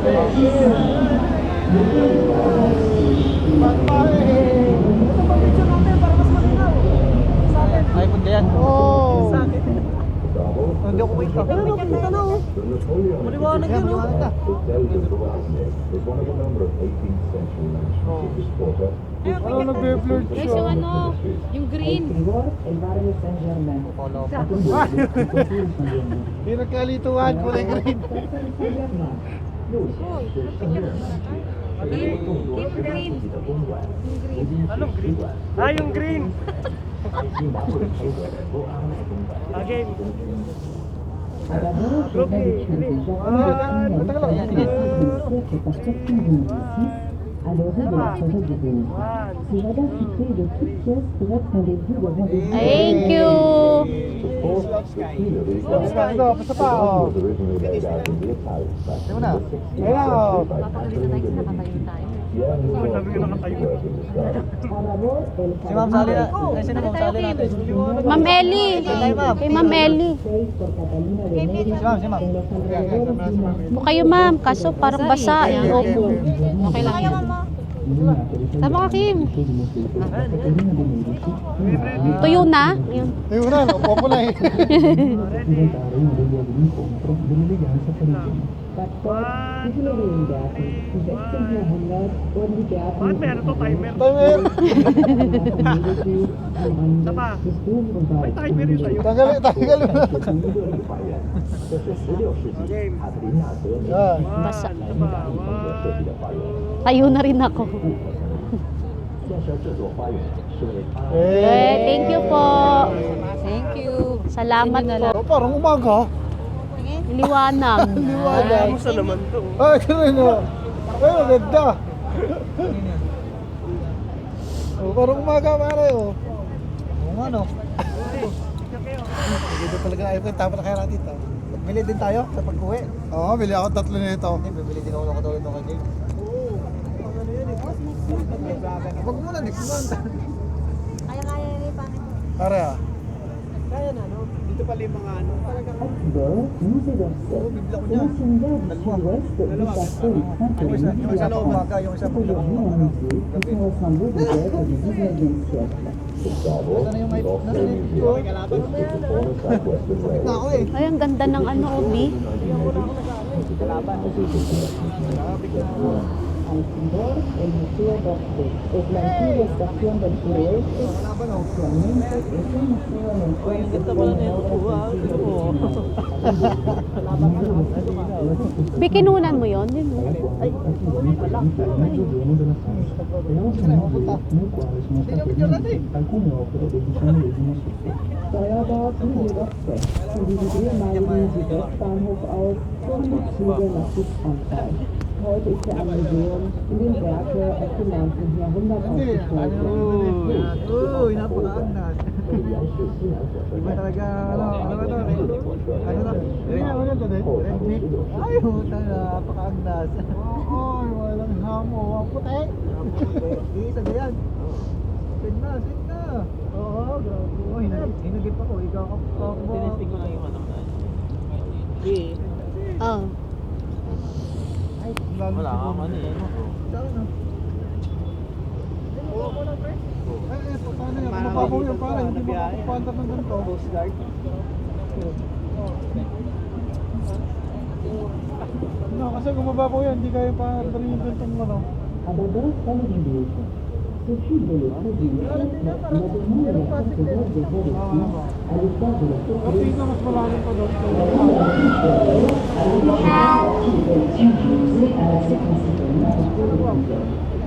Ay, punta yan. Oh. Hindi ako kita. Kita na oh. Maliwanag yun oh. Ano nagbe-blurred Guys, siya? yung ano, yung green. Hindi nagkalituhan, kulay green. Deep green. Anong green? Ah, yung green. Again. À l'horaire de la soirée du jour. Ces radars cités de toutes pièces pour être rendez-vous de rendez-vous. Thank you. Ito, basta pa oh. Ito na. Ayun oh. Papakalimutan tayo kasi nakatayo tayo. Si Ma'am Sally na. Ay, sino Ma'am Sally natin? Ma'am Ellie. Kay Ma'am Ellie. Si Ma'am. Mukha kayo ma'am, kaso parang basa. Opo. Okay lang yan. Tama ka Kim. Tuyo na? Yun. Ayun na, upo ko na eh. Meron to timer. Timer. Tama. May timer yun sa'yo. Tanggalin, tanggalin. Game. Yan. Basa. Tama. Tayo na rin ako. Thank you po. Thank you. Salamat po. Oh, parang umaga. Liwanag. Liwanag. Kamusta naman to? Ay, ganun o. Ay, maganda. Oh, parang umaga, pare o. Oo nga no. Dito talaga ayaw ko yung tama na kaya natin ito. Bili din tayo sa pag-uwi. Oo, bili ako 3 nito. Hindi, bibili din ako ng katulad ng kay James. Huwag muna, next month. Kaya-kaya rin pa. Pare ah. Kaya na, no? Dito pala yung mga ano. Talagang Bord, musée d'Orsay. L'ancien gare du sud-ouest du château de Saint-Denis, yung isa na umaga, yung isa aujourd'hui un musée qui fait ressembler des œuvres du 19e siècle. Nasaan na yung may... Nasaan na yung kalaban? Na ako eh. Ay, ang ganda ng ano, Obi. Kalaban. Al sur, el Museo d'Orsay es la antigua estación del suroeste. Actualmente es un museo en el cual se exponen obras del siglo Bikinunan mo yun? Yun. Steuerbord Musée d'Orsay. Von diesem ehemaligen Südwestbahnhof aus wurden die Züge nach Südfrankreich. Heute ist er ein Museum, in dem Werke aus dem 19. Jahrhundert ausgestellt werden. Uy, napakaangas. Iba talaga, ano ba ito? Ano na? Maganda din. Redneck. Ay, napakaangas. Ay, walang hamo. Ang puti. Isa ba yan? Sin na. Oo, grabe. Hinagip ako. Ikaw ako. Tinesting ko lang yung ano. Oh. Wala kang ano eh. Saan na? Oo, wala pre. Eh, paano yan? Mababaw yan, pare. Hindi makapapandar ng ganito. Coast Guard. No, kasi kung mababaw yan, hindi kaya pandarin yung ganitong ano. À d'abord, pas le vidéo. Ce fut de l'autre du siècle, la demande de la profondeur des voies de fil à l'état de la Kasi ito mas malalim pa doon.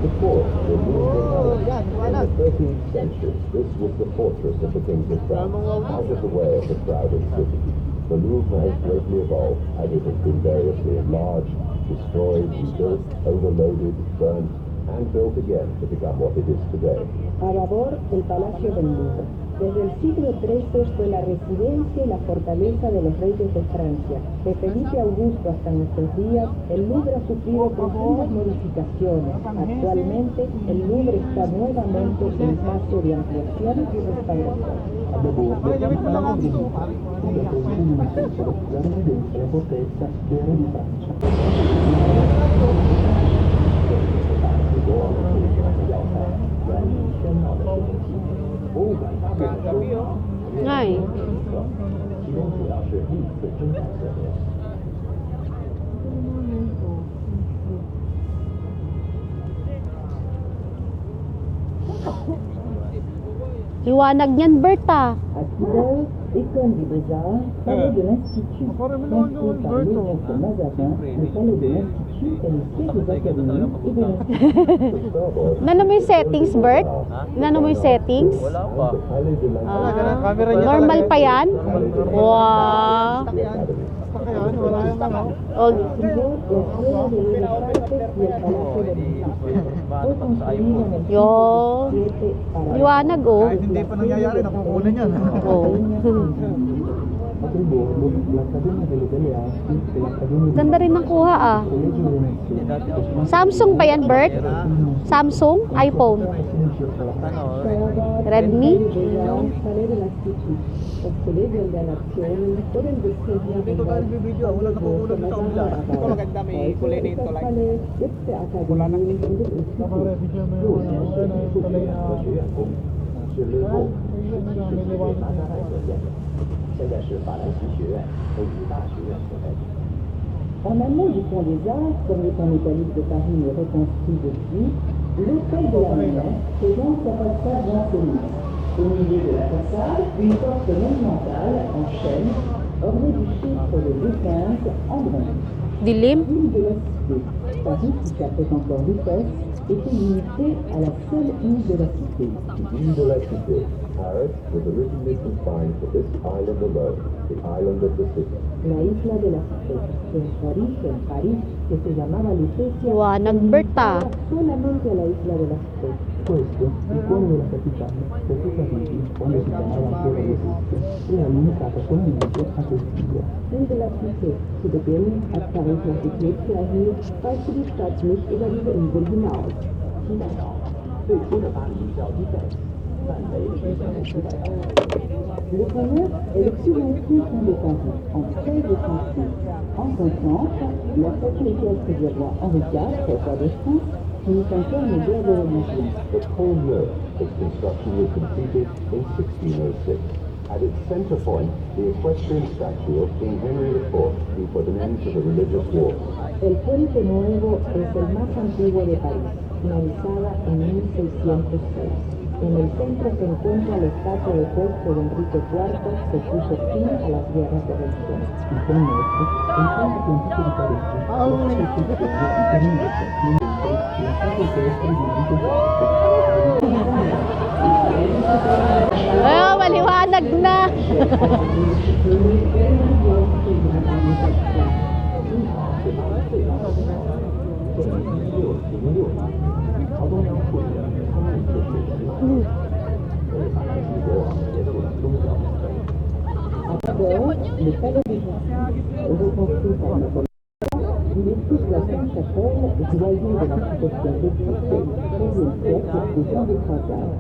Before the movement in the 13th century, this was the fortress of the kings of France, out of the way of the crowded city. The Louvre has greatly evolved, and it has been variously enlarged, destroyed, rebuilt, overloaded, burnt, and built again to become what it is today. A babor, el Palacio del Louvre. Desde el siglo XIII fue la residencia y la fortaleza de los reyes de Francia. De Felipe Augusto hasta nuestros días, el Louvre ha sufrido profundas modificaciones. Actualmente, el Louvre está nuevamente en fase de ampliación y restauración. Ay, lamig pa lang ako dito, pare. Una fortezza d'oro di Francia. Nga eh. 其中主要是历次生产色面。 Liwanag niyan, Bert ah. À Kidal, école des Beaux-Arts, palais de l'Institut. Construit par Louis de Mazarin, le palais de l'Institut est le siège des académies et de l'Institut. Nano mo yung settings, Bert? Nano mo yung settings? Wala pa. Ah, Camera niya normal talaga pa yan? Wow. Kaya wala yung ano. Oh, yo. Liwanag oh. Kahit hindi pa nangyayari, nakukunan yan. Oh. Ganda rin ng kuha ah. Samsung ba yan, Bert? Samsung? iPhone? Redmi? Palais de l'Institut. Au Collegio della Nazione, por el diseño Dito tayo nagbibideo, wala nakukunan sa kabila. Ito maganda, may kulay na ito. Wala nang Naka-refugee mo yung yung talay na... May liwanag. 现在是法兰西学院和武大学院所在地。 En amont du Pont des Arts, premier pont métallique de Paris mais reconstruit depuis, l'hôtel de la Mer présente sa façade renseignement. Au milieu de la façade, une porte monumentale en chêne, ornée du chiffre de 15 en bronze. Dilim? L'île de la Cité, Paris qui captait encore vitesse, était limitée à la seule île de la Cité. L'île de la Cité, Paris was originally confined to this island alone, the island of the city. La isla de la Cité, en su origen París, que se llamaba Lutecia, Liwanag, Bert ah. solamente a la isla de la Cité. Questo, il cuore della capitale, perché Parigi, quando si chiamava ancora Lutetia, era limitata solamente a quest'illa. L'île de la Cité, zu Beginn, als Paris noch die Grenze erhielt, reichte die Stadt nicht über diese Insel hinaus. 最初的巴黎叫伊塞，范围是3500公里。 Le pont-neuf est le plus ancien pont de Paris, en 1336. En son centre, la statue équestre du roi Henri IV, roi de France, finit un terme guerre de religion. The Pont Neuf, its construction was completed in 1606. At its center point, the equestrian statue of King Henry IV will put an end to the religious war. El Puente Nuevo es el más antiguo de París, finalizada en 1606. En el centro se encuentra la estatua ecuestre de Enrique IV, que puso fin a las guerras de religión. Il Pont Neuf è un ponte più antico di Parigi, grazie al successo di Enrico, mentre la statua equestre di Enrico Oh, maliwanag na. D'abord, le palais des Justices, reconstruit par Napoléon, il équipe la Sainte-Chapelle, joyau de l'architecture gothique du XIIIe siècle de Jean de Croisade.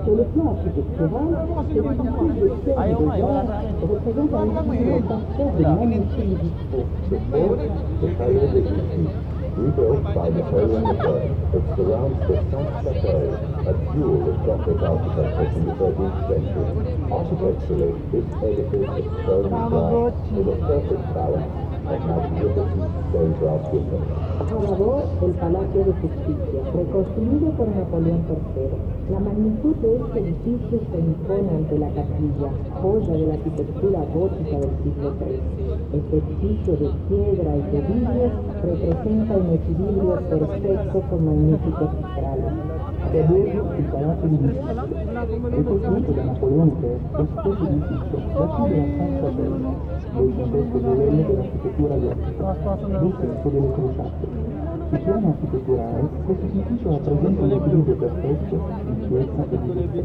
Sur le plan architectural, l'édifice de Pierre de Beaux-Arts représente un équilibre parfait de magnifiques vitraux. The fort, the Palais de Justice, rebuilt by Napoleon III, it surrounds the Sainte-Chapelle, a jewel of Gothic architecture from the 13th century. Architecturally, this edifice is stone and glass with a perfect balance of magnificent stone craftsmanship. Trabajó el Palacio de Justicia, reconstruido por Napoleón III. La magnitud de este edificio se impone ante la capilla, joya de la arquitectura gótica del siglo III. Este edificio de piedra y de vidrio representa un equilibrio perfecto con magníficos vitrales. Savevo il palazzo di Justicia, ricostruito da Napoleone III, lo stesso edificio racchiude la Sainte-Chapelle, del contesto modello dell'architettura gotica, del tempo delle crociate. Sul piano architetturale, questo edificio rappresenta un equilibrio perfetto di pietra e di luce.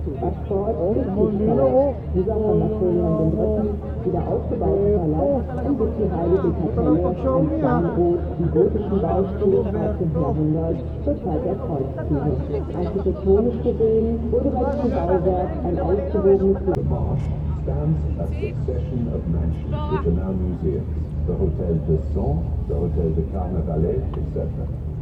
Dieser von Napoleon III. Wieder aufgebaute Palast und die heilige Kapelle entstand die gotischen Baustil des 18. Jahrhunderts zur Zeit der Kreuzzüge. Architektonisch gesehen wurde bei diesem Bauwerk ein ausgewogenes The marsh stands a succession of mansions which are now museums. The Hotel de Sens, the Hotel de Carnavalet, etc.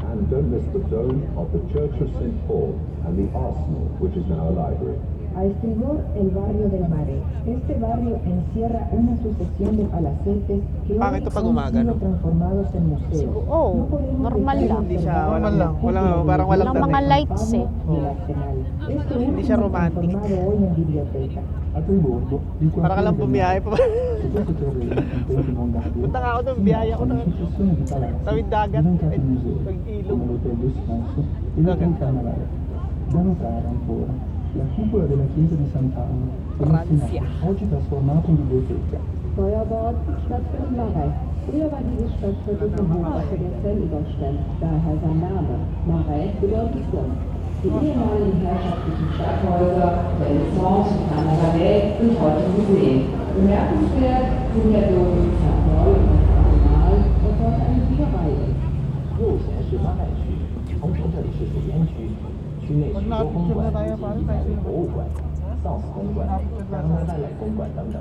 And don't miss the dome of the Church of St. Paul and the Arsenal, which is now a library. A estribor, el barrio del Mare. Este barrio encierra una sucesión de palacetes que hoy Pangit to pag han umaga, sido no? transformados en museos. Oo, No podemos normal dejar lang. de Hindi siya, observar walang- la cúpula walang- del parang walang edificio mga lights eh. del Arsenal. Este Hindi siya último romantic. transformado hoy en biblioteca. A quel bordo, di Para ka lang bumiyahe pa. Su questo terreno, contenti non da più, Punta nga ako doon, biyahe ako una doon. successione di palazzi Tawid dagat, diventati eh, musei, pag-ilog. come l'Hotel Descanso e Dagat. l'Hotel Carnevale. Da notare ancora, la cupola della chiesa di Sant'Anna è Francia. oggi trasformata in biblioteca. Steuerbord, Stadtviertel Marei. Früher war dieses Stadtviertel vom Hofer für den Zell überstellt, daher sein Name. Marei bedeutet Grund. Die ehemaligen herrschaftlichen Stadthäuser, der Essence, Carnavalet sind heute Museen. Bemerkenswert sind der Dom Saint-Paul und das Arsenal, das dort eine Bierei ist. 右前是八代区，同时这里是水边区，区内许多公馆以及一百位博物馆、丧死公馆、加拿大公馆等等。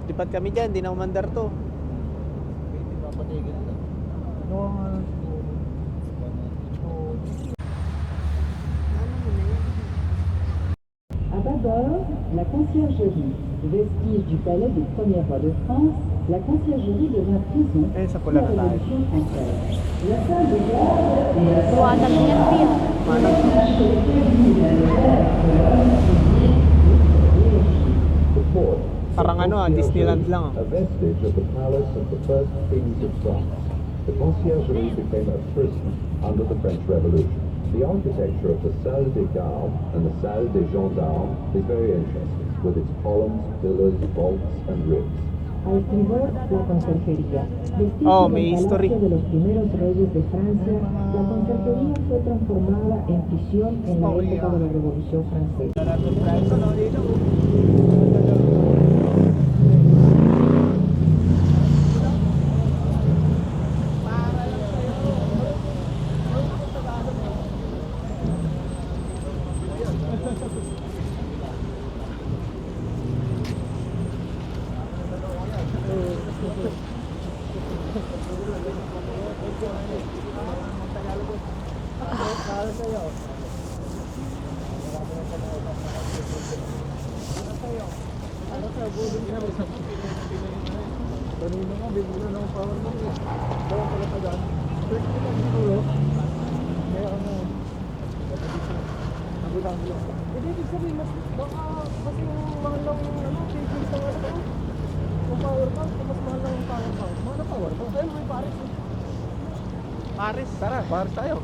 Lipat kami dyan, di na umandar to. À Babord, la conciergerie, vestige du palais des premiers rois de France, la conciergerie devint prison Eh, sa sous pula la na tayo. Révolution française. La salle de garde et la salle Buwanag niyan, Pia. The fort Parang ano, Disneyland lang, a vestige of the palace of the first kings of France. The conciergerie became a prison under the French Revolution. The architecture of the Salle des Gardes and the Salle des Gendarmes is very interesting, with its columns, pillars, vaults, and ribs. A estribor, la conserjería. Vestigio Oh, del may history. palacio de los primeros reyes de Francia, la conserjería fue transformada en prisión en la época de la Revolución Francesa. Paris, tara, Paris tayo.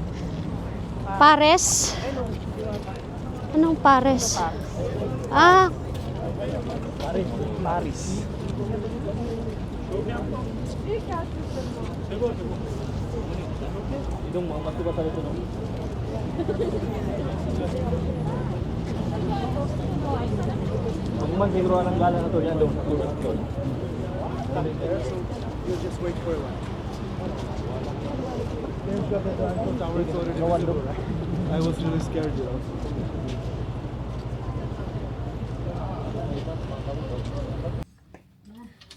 Pares? Anong Pares? Ah, Paris. Paris. Idong mga bato ba talaga no? Ang man siguro ang gala na to yan doon sa tulad doon. You just wait for one. No one look. I was really scared, you know.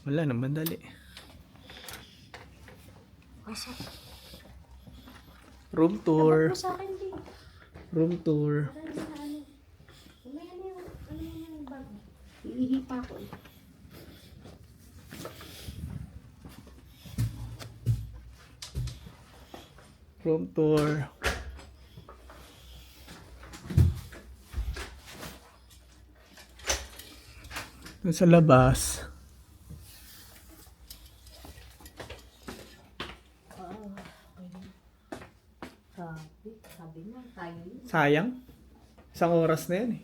Wala naman dali. Room tour. Room tour. iihipa ko eh. Room tour. Doon sa labas. Sabi nga, tayo yun. Sayang. Isang oras na yan eh.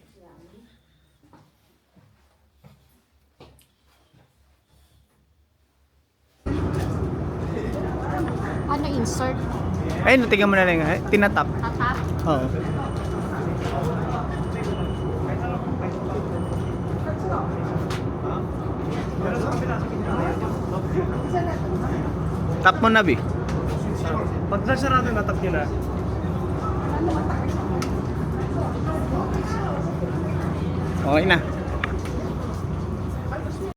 Ano, insert? Ayun, tingnan mo na lang. Tinatap. Tatap? Oo. Tap mo na, Bi. Pag nasarado yung natap nyo na, Okay na.